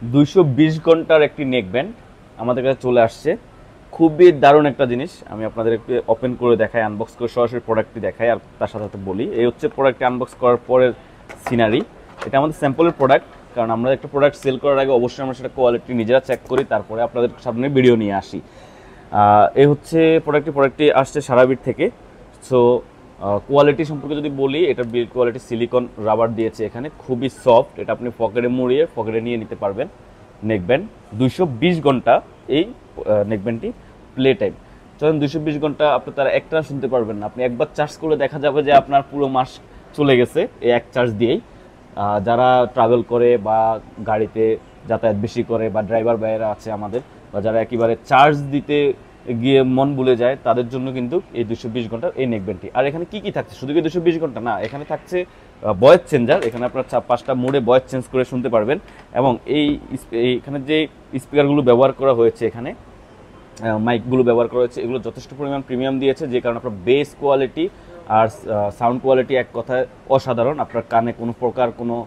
220 ঘন্টার একটি neck band আমাদের কাছে চলে আসছে। খুবই দারুণ একটা জিনিস। আমি আপনাদের একটু ওপেন করে দেখাই, আনবক্স করে সরাসরি প্রোডাক্টটি দেখাই, আর তার সাথে সাথে বলি এই হচ্ছে প্রোডাক্টটি আনবক্স করার পরের সিনারি। এটা আমাদের স্যাম্পলের প্রোডাক্ট, কারণ আমরা একটা প্রোডাক্ট সেল করার আগে অবশ্যই আমরা সেটা কোয়ালিটি নিজেরা চেক করি, তারপরে আপনাদের সামনে ভিডিও নিয়ে আসি। এই হচ্ছে প্রোডাক্টটি আসছে সারাবিট থেকে। সো কোয়ালিটি সম্পর্কে যদি বলি, এটা বিল্ড কোয়ালিটি সিলিকন রাবার দিয়েছে এখানে, খুবই সফট। এটা আপনি পকেটে মুড়িয়ে পকেটে নিয়ে নিতে পারবেন। নেকব্যান্ড 220 ঘন্টা এই নেকব্যান্ডটি প্লে টাইম। যখন 220 ঘন্টা আপনি তারা একটা শুনতে পারবেন না, আপনি একবার চার্জ করলে দেখা যাবে যে আপনার পুরো মাস চলে গেছে এই এক চার্জ দিয়েই। যারা ট্রাভেল করে বা গাড়িতে যাতায়াত বেশি করে বা ড্রাইভার ভাইয়েরা আছে আমাদের, বা যারা একেবারে চার্জ দিতে গিয়ে মন ভুলে যায়, তাদের জন্য কিন্তু এই 220 ঘন্টার এই নেকব্যান্ডটি। আর এখানে কি কি থাকছে, শুধু কি 220 ঘন্টা না, এখানে থাকছে ভয়েস চেঞ্জার। এখানে আপনার 5টা মোডে ভয়েস চেঞ্জ করে শুনতে পারবেন। এবং এখানে যে স্পিকারগুলো ব্যবহার করা হয়েছে, এখানে মাইকগুলো ব্যবহার করা হয়েছে, এগুলো যথেষ্ট পরিমাণ প্রিমিয়াম দিয়েছে, যে কারণে আপনার বেস কোয়ালিটি আর সাউন্ড কোয়ালিটি এক কথায় অসাধারণ। আপনার কানে কোনো প্রকার কোনো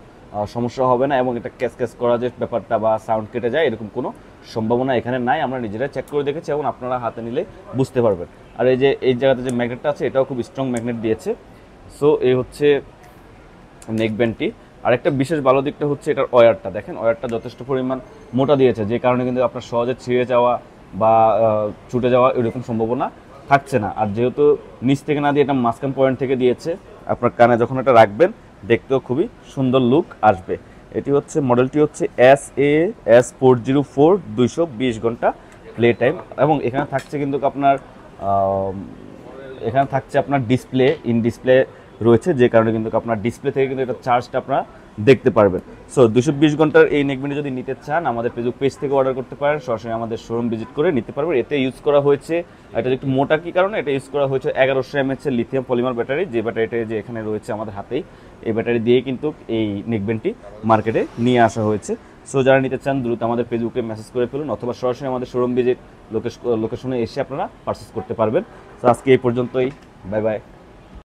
সমস্যা হবে না, এবং এটা ক্যাচ করা যে ব্যাপারটা বা সাউন্ড কেটে যায় এরকম কোনো সম্ভাবনা এখানে নাই। আমরা নিজেরা চেক করে দেখেছি এবং আপনারা হাতে নিলে বুঝতে পারবেন। আর এই জায়গাতে যে ম্যাগনেটটা আছে, এটাও খুব স্ট্রং ম্যাগনেট দিয়েছে। সো এই হচ্ছে নেকব্যান্ডটি। আর একটা বিশেষ ভালো দিকটা হচ্ছে এটার ওয়্যারটা দেখেন, ওয়্যারটা যথেষ্ট পরিমাণ মোটা দিয়েছে, যে কারণে কিন্তু আপনার সহজে ছিঁড়ে যাওয়া বা ছুটে যাওয়া এরকম সম্ভাবনা থাকছে না। আর যেহেতু নিচ থেকে না দিয়ে এটা মাঝখান পয়েন্ট থেকে দিয়েছে, আপনার কানে যখন এটা রাখবেন দেখতেও খুবই সুন্দর লুক আসবে। এটি হচ্ছে মডেলটি হচ্ছে SAS404 220 ঘন্টা প্লে টাইম। এবং এখানে থাকছে কিন্তু আপনার ডিসপ্লে ডিসপ্লে রয়েছে, যে কারণে কিন্তু আপনার ডিসপ্লে থেকে কিন্তু এটা চার্জটা আপনারা দেখতে পারবেন। সো 220 ঘন্টার এই নেকব্যান্ড যদি নিতে চান, আমাদের ফেসবুক পেজ থেকে অর্ডার করতে পারেন, সরাসরি আমাদের শোরুম ভিজিট করে নিতে পারবেন। এতে ইউজ করা হয়েছে, এটা একটু মোটা কি কারণে, এটা ইউজ করা হয়েছে 1100 mAh এর লিথিয়াম পলিমার ব্যাটারি, যে ব্যাটারিটা যে এখানে রয়েছে আমাদের হাতেই, এই ব্যাটারি দিয়ে কিন্তু এই নেকব্যান্ডটি মার্কেটে নিয়ে আসা হয়েছে। সো যারা নিতে চান দ্রুত আমাদের ফেসবুকে মেসেজ করে ফেলুন, অথবা সরাসরি আমাদের শোরুম ভিজিট লোকেশনে এসে আপনারা পারচেস করতে পারবেন। তো আজকে এই পর্যন্তই, বাই বাই।